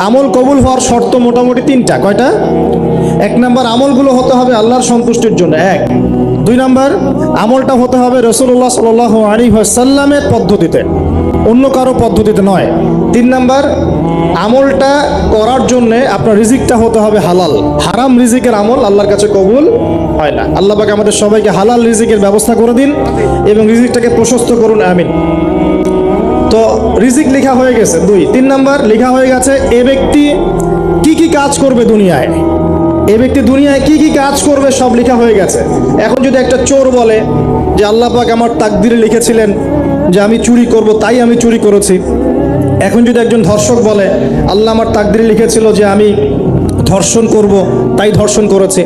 আমল কবুল হওয়ার শর্ত মোটামুটি তিনটা। কয়টা? এক নাম্বার, আমলগুলো হতে হবে আল্লাহর সন্তুষ্টির জন্য, এক। দুই নাম্বার, আমলটা হতে হবে রাসূলুল্লাহ সাল্লাল্লাহু আলাইহি ওয়াসাল্লামের পদ্ধতিতে, অন্য কারো পদ্ধতিতে নয়। তিন নাম্বার, আমলটা করার জন্য আপনার রিজিকটা হতে হবে হালাল। হারাম রিজিকের আমল আল্লাহর কাছে কবুল হয় না। আল্লাহ পাক আমাদের সবাইকে হালাল রিজিকের ব্যবস্থা করে দিন এবং রিজিকটাকে প্রশস্ত করুন, আমিন। তো রিজিক লেখা হয়ে গেছে, দুই। তিন নাম্বার, লেখা হয়ে গেছে এ ব্যক্তি কি কি কাজ করবে দুনিয়ায়, এ ব্যক্তি দুনিয়ায় কি কি কাজ করবে সব লেখা হয়ে গেছে। এখন যদি একটা চোর বলে যে আল্লাহ পাক আমার তাকদিরে লিখেছিলেন যে আমি চুরি করব, তাই আমি চুরি করেছি। এখন যদি একজন ধর্ষক বলে আল্লাহ আমার তাকদিরে লিখেছিল যে আমি ধর্ষণ করব, তাই ধর্ষণ করেছে।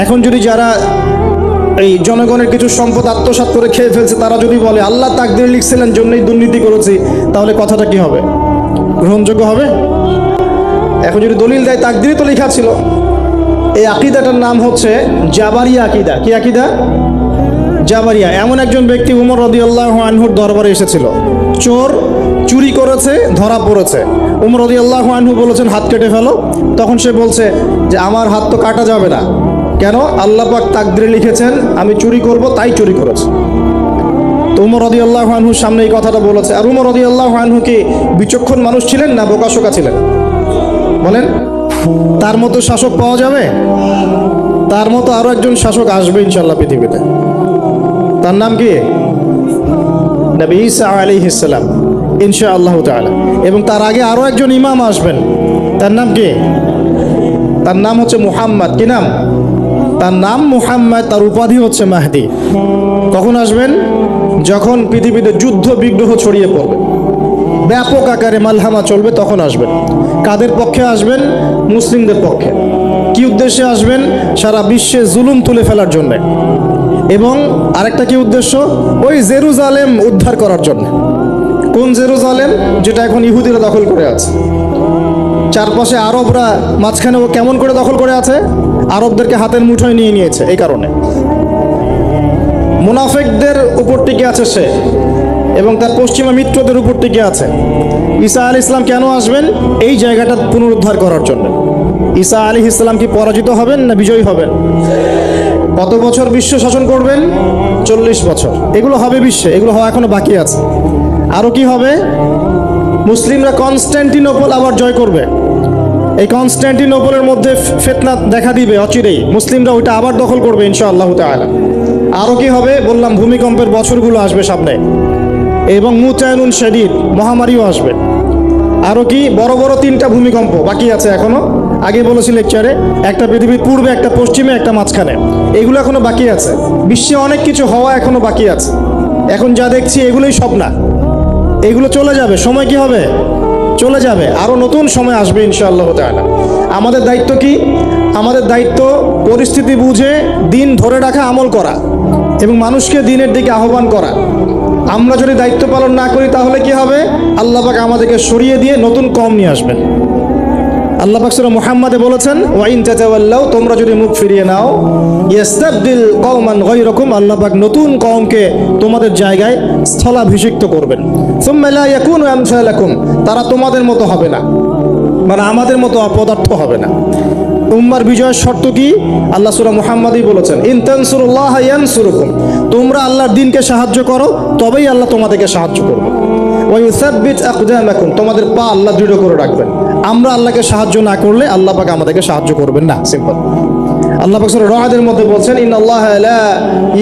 এখন যদি যারা এই জনগণের কিছু সম্পদ আত্মসাৎ করে খেয়ে ফেলছে তারা যদি বলে আল্লাহ তাকদিরে লিখছিলেন জন্যই দুর্নীতি করেছি, তাহলে কথাটা কি হবে? গ্রহণযোগ্য হবে? এখন যদি দলিল দেয় তাকদিরে তো লেখা ছিল। এই আকীদাটার নাম হচ্ছে জাবারিয়া আকীদা। কি আকীদা? জাবারিয়া। এমন একজন ব্যক্তি উমর রাদিয়াল্লাহু আনহুর দরবারে এসেছিল, চোর চুরি করেছে, ধরা পড়েছে। উমর রাদিয়াল্লাহু আনহু বলেছেন হাত কেটে ফেলো। তখন সে বলছে যে আমার হাত তো কাটা যাবে না। কেন? আল্লাহ পাক তাকদিরে লিখেছেন আমি চুরি করব, তাই চুরি করেছে। তো উমর রাদিয়াল্লাহু আনহুর সামনে এই কথাটা বলেছে। আর উমর রাদিয়াল্লাহু আনহু কি বিচক্ষণ মানুষ ছিলেন না বোকাশোকা ছিলেন? বলেন, তার মতো শাসক পাওয়া যাবে? তার মতো আরো একজন শাসক আসবে ইনশাআল্লাহ পৃথিবীতে। তার নাম কি? নবী ঈসা আলাইহিস সালাম, ইনশাআল্লাহ তাআলা। এবং তার আগে আরো একজন ইমাম আসবেন। তার নাম কি? তার নাম হচ্ছে মুহাম্মদ। কি নাম? তার নাম মুহাম্মদ, তার উপাধি হচ্ছে মাহদি। কখন আসবেন? যখন পৃথিবীতে যুদ্ধ বিগ্রহ ছড়িয়ে পড়বে, ব্যাপক আকারে মালহামা চলবে, তখন আসবেন। কাদের পক্ষে আসবেন? মুসলিমদের পক্ষে। কি উদ্দেশ্যে আসবেন? সারা বিশ্বে জুলুম তুলে ফেলার জন্য। এবং আরেকটা কি উদ্দেশ্য? ওই জেরুজালেম উদ্ধার করার জন্য। কোন জেরুজালেম? যেটা এখন ইহুদিরা দখল করে আছে। চারপাশে আরবরা, মাঝখানে ও কেমন করে দখল করে আছে? আরবদেরকে হাতের মুঠোয় নিয়ে নিয়েছে। এই কারণে মুনাফিকদের উপর টিকে আছে সে, এবং তার পশ্চিমা মিত্রদের উপর টিকে আছে। ঈসা আলাইহিস সালাম কেন আসবেন? এই জায়গাটা পুনরুদ্ধার করার জন্য। ঈসা আলাইহিস সালাম কি পরাজিত হবেন না বিজয়ী হবেন? কত বছর বিশ্ব শাসন করবেন? 40 বছর। এগুলো হবে বিশ্বে, এগুলো হওয়া এখনো বাকি আছে। আরো কি হবে? মুসলিমরা কনস্ট্যান্টিনোপল আবার জয় করবে। এই কনস্ট্যান্টিনোপলের মধ্যে ফিতনা দেখা দিবে অচিরেই, মুসলিমরা ওইটা আবার দখল করবে ইনশাআল্লাহ তাআলা। আরো কি হবে? বললাম ভূমিকম্পের বছরগুলো আসবে সামনে, এবং মুতায়নুন শাদীদ, মহামারীও আসবে। আরো কি? বড় বড় 3টা ভূমিকম্প বাকি আছে এখনো। আগে বলেছি লেকচারে, একটা পৃথিবীর পূর্বে, একটা পশ্চিমে, একটা মাঝখানে। এগুলো এখনো বাকি আছে। বিশ্বে অনেক কিছু হওয়া এখনো বাকি আছে। এখন যা দেখছি এগুলোই সব না, এগুলো চলে যাবে। সময় কি হবে? চলে যাবে। আরো নতুন সময় আসবে ইনশাআল্লাহ তাআলা। আমাদের দায়িত্ব কি? আমাদের দায়িত্ব পরিস্থিতি বুঝে দিন ধরে রাখা, আমল করা এবং মানুষকে দিনের দিকে আহ্বান করা। আমরা যদি দায়িত্ব পালন না করি তাহলে কি হবে? আল্লাহ পাক আমাদেরকে সরিয়ে দিয়ে নতুন কওম নিয়ে আসবেন। আল্লাহ পাক সূরা মুহাম্মাদে বলেছেন ওয়া ইন তাতাওয়াল্লাউ, তোমরা যদি মুখ ফিরিয়ে নাও, ইস্তাবদিল কওমান গায়রাকুম, আল্লাহ পাক নতুন কওমকে তোমাদের জায়গায় স্থলাভিষিক্ত করবেন। সুম্মা লা ইয়াকুনু আমসালাকুম, তারা তোমাদের মতো হবে না, মানে আমাদের মতো অপদার্থ হবে না। উম্মার বিজয়ের শর্ত কি? আল্লাহ সূরা মুহাম্মাদই বলেছেন ইন তানসুরুল্লাহ ইয়ানসুরুকুম, তোমরা আল্লাহর দ্বীনকে সাহায্য করো তবেই আল্লাহ তোমাদেরকে সাহায্য করবে। ওয়া ইউসাব্বিত আকদামাকুম, তোমাদের পা আল্লাহ দৃঢ় করে রাখবেন। আমরা আল্লাহকে সাহায্য না করলে আল্লাহ পাক আমাদেরকে সাহায্য করবেন না, সিম্পল। আল্লাহ পাক সূরা রা'দের মধ্যে বলছেন ইন্নাল্লাহা লা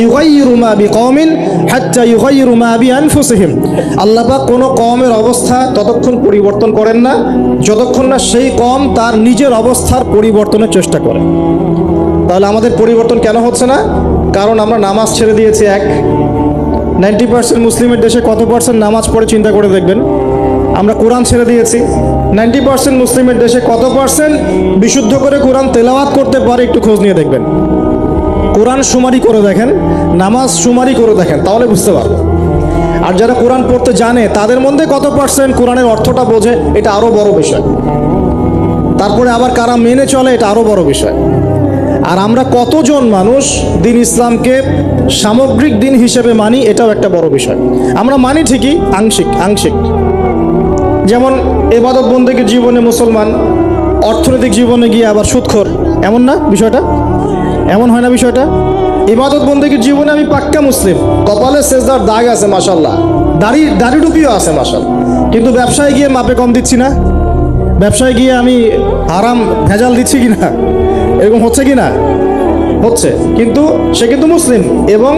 ইউগাইয়িরু মা বিকওমিন হাত্তা ইউগাইয়িরু মা বিআনফুসিহিম, আল্লাহ পাক কোনো কওমের অবস্থা ততক্ষণ পরিবর্তন করেন না যতক্ষণ না সেই কওম তার নিজের অবস্থার পরিবর্তনের চেষ্টা করে। তাহলে আমাদের পরিবর্তন কেন হচ্ছে না? কারণ আমরা নামাজ ছেড়ে দিয়েছি। 90% মুসলিমের দেশে কত পার্সেন্ট নামাজ পড়ে চিন্তা করে দেখবেন। আমরা কোরআন ছেড়ে দিয়েছি। 90% মুসলিমের দেশে কত পার্সেন্ট বিশুদ্ধ করে কোরআন তেলাওয়াত করতে পারে একটু খোঁজ নিয়ে দেখবেন। কোরআন শুমারি করে দেখেন, নামাজ শুমারি করে দেখেন, তাহলে বুঝতে পারবেন। আর যারা কোরআন পড়তে জানে তাদের মধ্যে কত পার্সেন্ট কোরআনের অর্থটা বোঝে, এটা আরো বড় বিষয়। তারপরে আবার কারা মেনে চলে, এটা আরো বড় বিষয়। আর আমরা কতজন মানুষ দিন ইসলামকে সামগ্রিক দিন হিসেবে মানি, এটাও একটা বড় বিষয়। আমরা মানি ঠিকই, আংশিক। যেমন ইবাদত বন্দেগীর জীবনে মুসলমান, অর্থনৈতিক জীবনে গিয়ে আবার সুদখোর, এমন না বিষয়টা? এমন হয় না বিষয়টা? ইবাদত বন্দেগীর জীবনে আমি পাক্কা মুসলিম, কপালে সেজদার দাগ আছে মাশাআল্লাহ, দাড়ি টুপিও আছে মাশাআল্লাহ, কিন্তু ব্যবসায় গিয়ে মাপে কম দিচ্ছি না, ব্যবসায় গিয়ে আমি হারাম ভেজাল দিচ্ছি কিনা, এরকম হচ্ছে কিনা? হচ্ছে। কিন্তু সে কিন্তু মুসলিম এবং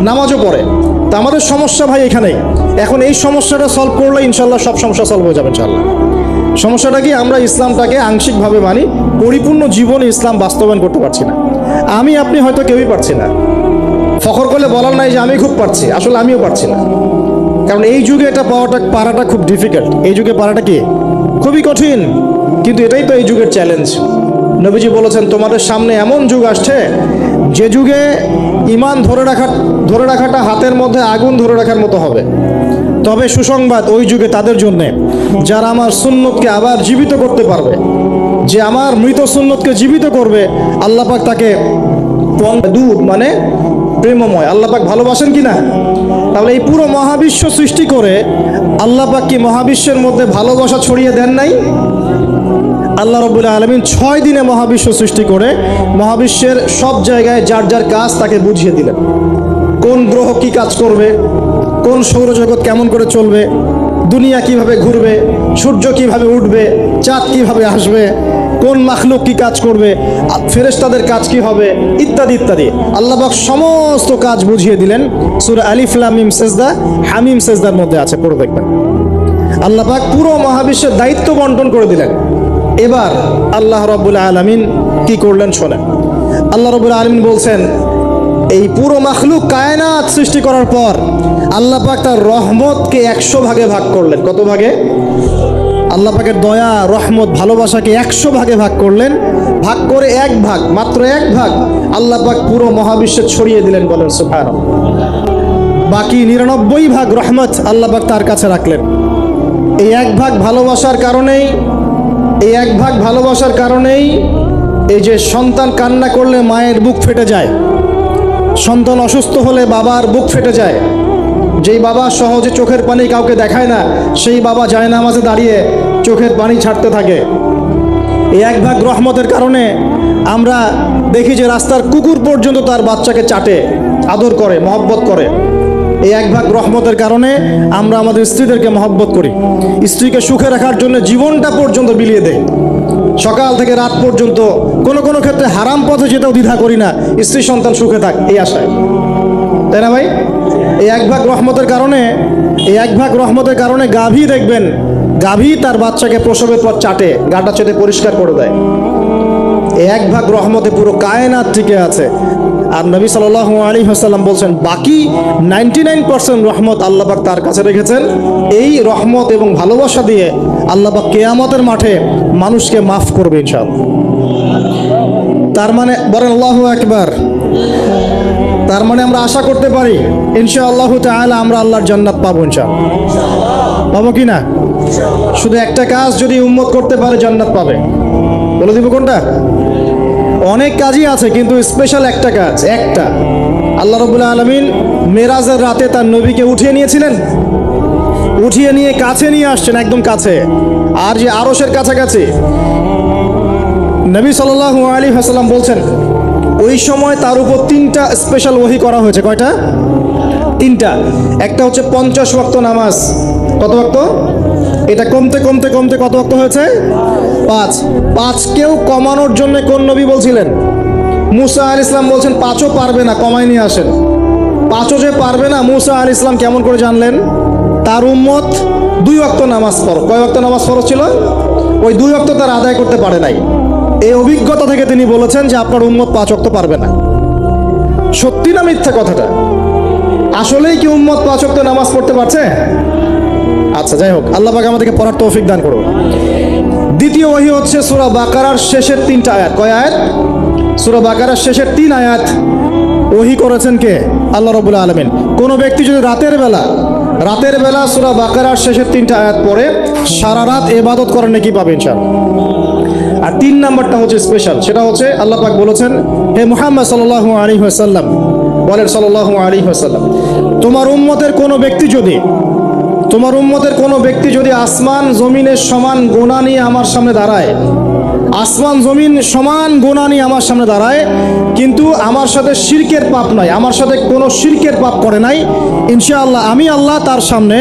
নামাজও পড়ে। তা আমাদের সমস্যা ভাই এখানেই। এখন এই সমস্যাটা সলভ করলে ইনশাল্লাহ সব সমস্যা সলভ হয়ে যাবে ইনশাল্লাহ। সমস্যাটা কি, আমরা ইসলামটাকে আংশিকভাবে মানি, পরিপূর্ণ জীবনে ইসলাম বাস্তবায়ন করতে পারছি না। আপনি হয়তো কেউই পারছি না, ফখর করলে বলার নাই যে আমি খুব পারছি, আসলে আমিও পারছি না। কারণ এই যুগে এটা পারাটা খুব ডিফিকাল্ট, এই যুগে পারাটা কি খুবই কঠিন, কিন্তু এটাই তো এই যুগের চ্যালেঞ্জ। নবীজি বলেছেন তোমাদের সামনে এমন যুগ আসছে যে যুগে ঈমান ধরে রাখাটা হাতের মধ্যে আগুন ধরে রাখার মতো হবে। তবে সুসংবাদ ওই যুগে তাদের জন্যে যারা আমার সুন্নতকে আবার জীবিত করতে পারবে, যে আমার মৃত সুন্নতকে জীবিত করবে, আল্লাহ পাক তাকে দুধ মানে প্রেমময়, আল্লাহ পাক ভালোবাসেন কিনা? তাহলে এই পুরো মহাবিশ্ব সৃষ্টি করে আল্লাহ পাক কি মহাবিশ্বের মধ্যে ভালোবাসা ছড়িয়ে দেন নাই? আল্লাহ রাব্বুল আলামিন 6 দিনে মহাবিশ্ব সৃষ্টি করে মহাবিশ্বের সব জায়গায় যার যার কাজ তাকে বুঝিয়ে দিলেন। কোন গ্রহ কি কাজ করবে, কোন সৌরজগৎ কেমন করে চলবে, দুনিয়া কিভাবে ঘুরবে, সূর্য কিভাবে উঠবে, চাঁদ কিভাবে আসবে, কোন মাখলুক কি কাজ করবে, ফেরেশতাদের কাজ কি হবে, ইত্যাদি ইত্যাদি। আল্লাহ পাক সমস্ত কাজ বুঝিয়ে দিলেন। সূরা আলিফ লাম মিম সেজদা, হামিম সেজদার মধ্যে আছে, পড়ে দেখবেন। আল্লাহ পাক পুরো মহাবিশ্বের দায়িত্ব বন্টন করে দিলেন। এবার আল্লাহ রাব্বুল আলামিন কি করলেন শোনেন। আল্লাহ রাব্বুল আলামিন বলছেন, এই পুরো মাখলুক কায়নাত সৃষ্টি করার পর আল্লাহ পাক তার রহমতকে 100 ভাগে ভাগ করলেন। কত ভাগে? আল্লাহ পাকের দয়া, রহমত, ভালোবাসাকে 100 ভাগে ভাগ করলেন। ভাগ করে এক ভাগ, মাত্র এক ভাগ আল্লাহ পাক পুরো মহাবিশ্বে ছড়িয়ে দিলেন, বলেন সুবহানাল্লাহ। বাকি 99 ভাগ রহমত আল্লাহ পাক তার কাছে রাখলেন। এই এক ভাগ ভালোবাসার কারণেই, এই যে সন্তান কান্না করলে মায়ের বুক ফেটে যায়, সন্তান অসুস্থ হলে বাবার বুক ফেটে যায়, যেই বাবা সহজে চোখের পানি কাউকে দেখায় না, সেই বাবা জায়নামাজে দাঁড়িয়ে চোখের পানি ছাড়তে থাকে। এই এক ভাগ রহমতের কারণে আমরা দেখি যে রাস্তার কুকুর পর্যন্ত তার বাচ্চাকে চাটে, আদর করে, মহব্বত করে। এই এক ভাগ রহমতের কারণে আমরা আমাদের স্ত্রীদেরকে মহব্বত করি, স্ত্রীকে সুখে রাখার জন্য জীবনটা পর্যন্ত বিলিয়ে দেয়। সকাল থেকে রাত পর্যন্ত কোনো ক্ষেত্রে হারাম পথে যেতেও দ্বিধা করি না, স্ত্রী সন্তান সুখে থাক এই আশায়, তাই না ভাই? এই এক ভাগ রহমতের কারণে গাভী দেখবেন, গাভী তার বাচ্চাকে প্রসবের পর চাটে, গাটা চেটে পরিষ্কার করে দেয়। এই এক ভাগ রহমতে পুরো কায়নাত টিকে আছে। আর নবী সাল্লাল্লাহু আলাইহি ওয়াসাল্লাম বলছেন, বাকি 99% রহমত আল্লাহ পাক তার কাছে রেখেছেন। এই রহমত এবং ভালোবাসা দিয়ে আল্লাহ পাক কিয়ামতের মাঠে মানুষকে মাফ করবে ইনশাআল্লাহ। তার মানে বলেন আল্লাহু আকবার। তার মানে আমরা আশা করতে পারি ইনশাআল্লাহু তাআলা আমরা আল্লাহর জান্নাত পাবো ইনশাআল্লাহ। পাবো কি না? শুধু একটা কাজ যদি উম্মত করতে পারে জান্নাত পাবে। বলে দিব কোনটা? অনেক কাজই আছে, কিন্তু স্পেশাল একটা কাজ, একটা। আল্লাহ রাব্বুল আলামিন মেরাজের রাতে তার নবীকে উঠিয়ে নিয়েছিলেন, উঠিয়ে নিয়ে কাছে নিয়ে আসছেন, একদম কাছে, আর যে আরশের কাছাকাছি। নবী সাল্লাল্লাহু আলাইহি ওয়াসাল্লাম বলছেন, ওই সময় তার উপর 3টা স্পেশাল ওহী করা হয়েছে। কয়টা? 3টা। একটা হচ্ছে 50 ওয়াক্ত নামাজ। কত ওয়াক্ত? এটা কমতে কত ওয়াক্ত হয়েছে? 5 কেও কমানোর জন্য কোন নবী বলছিলেন? মুসা আলাইহিস সালাম বলছেন 5ও পারবে না, কমাই নিয়ে আসেন। 5ও যে পারবে না, মুসা আলাইহিস সালাম কেমন করে জানলেন? তার উম্মত 2 ওয়াক্ত নামাজ পড়ে। কয় ওয়াক্ত নামাজ ফরজ ছিল? ওই 2 ওয়াক্ত তার আদায় করতে পারে নাই। এই অভিজ্ঞতা থেকে তিনি বলেছেন যে আপনার উম্মত 5 ওয়াক্ত পারবে না। সত্যি না মিথ্যা কথাটা? আসলেই কি উম্মত 5 ওয়াক্ত নামাজ পড়তে পারছে? আচ্ছা, যাই হোক, আল্লাহ পাক আমাদেরকে পড়ার তৌফিক দান করুন। দ্বিতীয় ওহী হচ্ছে সূরা বাকারার শেষের 3টা আয়াত। কয় আয়াত? সূরা বাকারার শেষের 3 আয়াত ওহী করেছেন কে? আল্লাহ রাব্বুল আলামিন। কোন ব্যক্তি যদি রাতের বেলা সূরা বাকারার শেষের 3টা আয়াত পড়ে সারা রাত ইবাদত করার নেকি পাবে ইনশাআল্লাহ। আর 3 নাম্বারটা হচ্ছে স্পেশাল, সেটা হচ্ছে আল্লাহ পাক বলেছেন, হে মুহাম্মদ সাল্লাল্লাহু আলাইহি ওয়াসাল্লাম, বলেন সাল্লাল্লাহু আলাইহি ওয়াসাল্লাম, তোমার উম্মতের কোনো ব্যক্তি যদি তোমার উম্মতের কোনো ব্যক্তি যদি আসমান জমিনের সমান গোনা নিয়ে আমার সামনে দাঁড়ায়, আসমান জমিন সমান গোনা নিয়ে আমার সামনে দাঁড়ায়, কিন্তু আমার সাথে শিরকের পাপ নাই, আমার সাথে কোনো শিরকের পাপ করে নাই, ইনশাআল্লাহ আমি আল্লাহ তার সামনে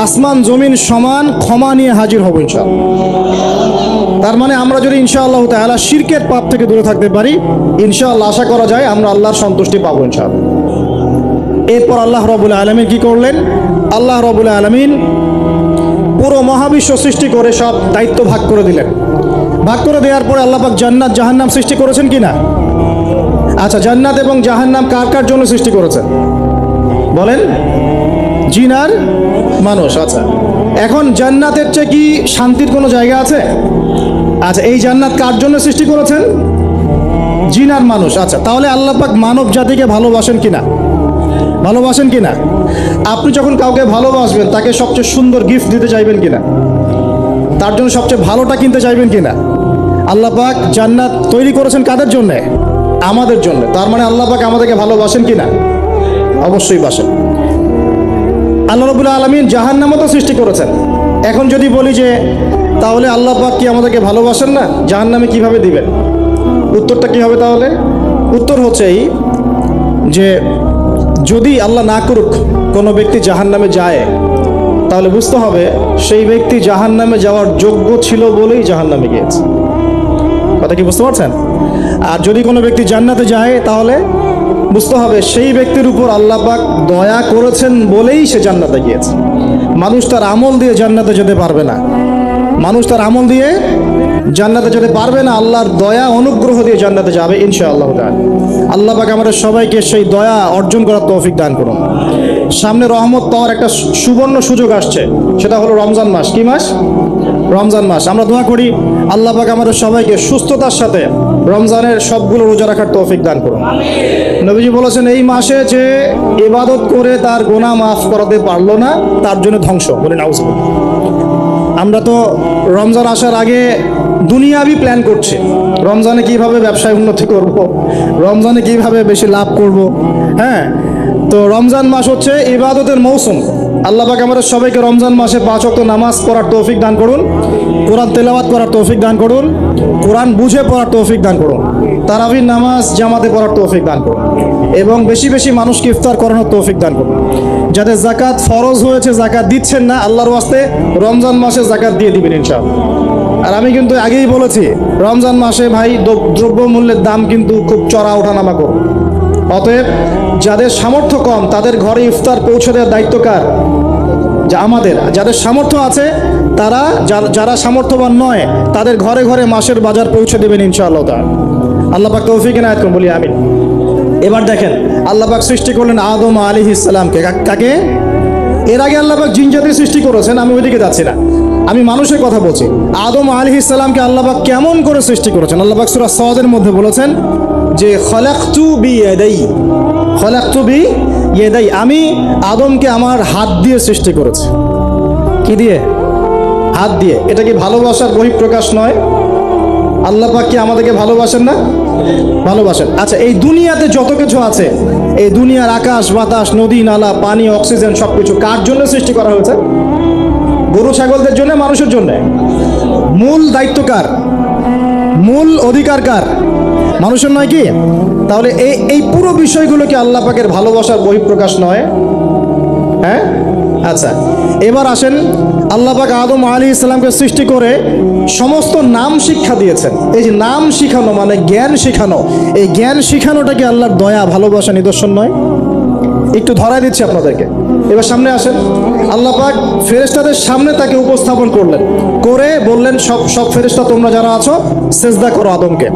আসমান জমিন সমান ক্ষমা নিয়ে হাজির হব ইনশাআল্লাহ। তার মানে আমরা যদি ইনশাআল্লাহ তাআলা শিরকের পাপ থেকে দূরে থাকতে পারি, ইনশাআল্লাহ আশা করা যায় আমরা আল্লাহর সন্তুষ্টি পাবো ইনশাআল্লাহ। এরপর আল্লাহ রাব্বুল আলামিন কি করলেন? আল্লাহ রাব্বুল আলামিন পুরো মহাবিশ্ব সৃষ্টি করে সব দায়িত্ব ভাগ করে দিলেন। ভাগ করে দেওয়ার পরে আল্লাহ পাক জান্নাত জাহান্নাম সৃষ্টি করেছেন কিনা? আচ্ছা, জান্নাত এবং জাহান্নাম কার কার জন্য সৃষ্টি করেছেন বলেন? জিন আর মানুষ। আচ্ছা, এখন জান্নাতের চেয়ে কি শান্তির কোনো জায়গা আছে? আচ্ছা, এই জান্নাত কার জন্য সৃষ্টি করেছেন? জিন আর মানুষ। আচ্ছা, তাহলে আল্লাহ পাক মানব জাতিকে ভালোবাসেন কিনা? ভালোবাসেন কিনা? আপনি যখন কাউকে ভালোবাসবেন তাকে সবচেয়ে সুন্দর গিফট দিতে চাইবেন কিনা? তার জন্য সবচেয়ে ভালোটা কিনতে চাইবেন কিনা? আল্লাহ পাক জান্নাত তৈরি করেছেন কাদের জন্য? আমাদের জন্য। তার মানে আল্লাহ পাক আমাদেরকে ভালোবাসেন কিনা? অবশ্যই বাসেন। আল্লাহ রাব্বুল আলামিন জাহান্নামও তো সৃষ্টি করেছেন। এখন যদি বলি যে তাহলে আল্লাহ পাক কি আমাদেরকে ভালোবাসেন না, জাহান্নামে কিভাবে দিবেন? উত্তরটা কি হবে তাহলে? উত্তর হচ্ছে এই যে যদি আল্লাহ না করুক কোনো ব্যক্তি জাহান্নামে যায়, তাহলে বুঝতে হবে সেই ব্যক্তি জাহান্নামে যাওয়ার যোগ্য ছিল বলেই জাহান্নামে গিয়েছে। কথা কি বুঝতে পারছেন? আর যদি কোনো ব্যক্তি জান্নাতে যায়, তাহলে বুঝতে হবে সেই ব্যক্তির উপর আল্লাহ পাক দয়া করেছেন বলেই সে জান্নাতে গিয়েছে। মানুষ তার আমল দিয়ে জান্নাতে যেতে পারবে না, মানুষ তার আমল দিয়ে জান্নাতে যেতে পারবে না, আল্লাহর দয়া অনুগ্রহ দিয়ে জান্নাতে যাবে ইনশাআল্লাহ তাআলা। আল্লাহ পাক আমাদের সবাইকে সেই দয়া অর্জন করার তৌফিক দান করুন। সামনে রহমত পাওয়ার একটা সুবর্ণ সুযোগ আসছে, সেটা হলো রমজান মাস। কি মাস? রমজান মাস। আমরা দোয়া করি আল্লাহ পাক আমাদের সবাইকে সুস্থতার সাথে রমজানের সবগুলো রোজা রাখার তৌফিক দান করুন। নবীজি বলেছেন এই মাসে যে ইবাদত করে তার গুনাহ মাফ করাতে পারলো না, তার জন্য ধ্বংস। বলেন আউযুবিল্লাহ। আমরা তো রমজান আসার আগে দুনিয়াবি প্ল্যান করছি, রমজানে কিভাবে ব্যবসায় উন্নতি করব, রমজানে কিভাবে বেশি লাভ করব। হ্যাঁ, তো রমজান মাস হচ্ছে ইবাদতের মৌসুম। আল্লাহ পাক আমাদের সবাইকে রমজান মাসে 5 ওয়াক্ত নামাজ পড়ার তৌফিক দান করুন, কোরআন তেলাওয়াত করার তৌফিক দান করুন, কোরআন বুঝে পড়ার তৌফিক দান করুন, তারাবির নামাজ জামাতে পড়ার তৌফিক দান করুন, এবং বেশি বেশি মানুষকে ইফতার করানোর তৌফিক দান করুন। যাদের যাকাত ফরজ হয়েছে জাকাত দিচ্ছেন না, আল্লাহর ওয়াস্তে রমজান মাসে জাকাত দিয়ে দিবেন ইনশাআল্লাহ। আর আমি কিন্তু আগেই বলেছি রমজান মাসে ভাই দ্রব্যমূল্যের দাম কিন্তু খুব চড়া ওঠানামা করবে। অতএব যাদের সামর্থ্য কম তাদের ঘরে ইফতার পৌঁছে দেওয়ার দায়িত্ব কার? যা আমাদের। যাদের সামর্থ্য আছে তারা, যারা সামর্থ্যবান নয় তাদের ঘরে ঘরে মাসের বাজার পৌঁছে দেবেন ইনশাআল্লাহ তাআলা। আল্লাহ পাক তৌফিক এনায়েত করুন, বলি আমিন। এবার দেখেন আল্লাহ পাক সৃষ্টি করলেন আদম আলাইহিস সালামকে। কাকে? এর আগে আল্লাহ পাক জিন জাতি সৃষ্টি করেছেন, আমি ওইদিকে যাচ্ছি না, আমি মানুষের কথা বলছি। আদম আলাইহিস সালামকে আল্লাহ পাক কেমন করে সৃষ্টি করেছেন? আল্লাহ পাক সূরা সাদের মধ্যে বলেছেন যে খলাকতু বিয়াদাই, খলাকতু বিয়াদাই, আমি আদমকে আমার হাত দিয়ে সৃষ্টি করেছি। কি দিয়ে? হাত দিয়ে। এটা কি ভালোবাসার বহিঃপ্রকাশ নয়? আল্লাহ পাক কি আমাদেরকে ভালোবাসেন না? ভালোবাসেন। আচ্ছা, এই দুনিয়াতে যত কিছু আছে, এই দুনিয়ার আকাশ বাতাস নদী নালা পানি অক্সিজেন সবকিছু কার জন্য সৃষ্টি করা হয়েছে? গরু ছাগলদের জন্য, মানুষের জন্য? মূল দায়িত্ব কার? মূল অধিকার কার? মানুষের নয় কি? তাহলে এই পুরো বিষয়গুলো কি আল্লাহ পাকের ভালোবাসার বহিঃপ্রকাশ নয়? হ্যাঁ। আচ্ছা, এবার আসেন আল্লাহ পাক আদম আলাইহিস সালামকে সৃষ্টি করে সমস্ত নাম শিক্ষা দিয়েছেন। এই যে নাম শিখানো মানে জ্ঞান শিখানো, এই জ্ঞান শিখানোটা কি আল্লাহর দয়া ভালোবাসা নিদর্শন নয়? একটু ধরাই দিচ্ছি আপনাদেরকে। এবার সামনে আসেন, আল্লাহ পাক ফেরেশতাদের সামনে তাকে উপস্থাপন করলেন, করে বললেন সব ফেরেশতা তোমরা যারা আছো সেজদা করো আদমকে।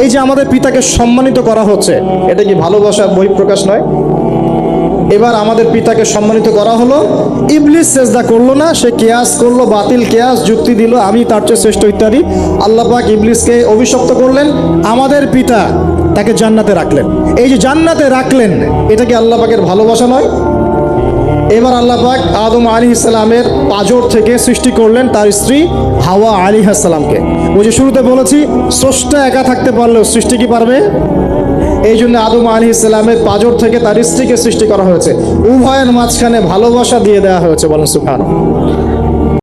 এই যে আমাদের পিতাকে সম্মানিত করা হচ্ছে, এটা কি ভালোবাসার বহিঃপ্রকাশ নয়? এবার আমাদের পিতাকে সম্মানিত করা হলো, ইবলিস সেজদা করলো না, সে কিয়াস করলো, বাতিল কিয়াস যুক্তি দিল আমি তার চেয়ে শ্রেষ্ঠ ইত্যাদি। আল্লাহ পাক ইবলিসকে অভিশপ্ত করলেন, আমাদের পিতা তাকে জান্নাতে রাখলেন। এই যে জান্নাতে রাখলেন, এটা কি আল্লাহ পাকের ভালোবাসা নয়? এবার আল্লাহ পাক আদম আলাইহিস সালামের পাঁজর থেকে সৃষ্টি করলেন তার স্ত্রী হাওয়া আলাইহিস সালামকে। ওই যে শুরুতে বলেছি স্রষ্টা একা থাকতে পারলেও সৃষ্টি কি পারবে? এই জন্য আদম আলাইহিস সালামের পাঁজর থেকে তার স্ত্রীকে সৃষ্টি করা হয়েছে, উভয়ের মাঝখানে ভালোবাসা দিয়ে দেওয়া হয়েছে, বলেন সুবহানাল্লাহ।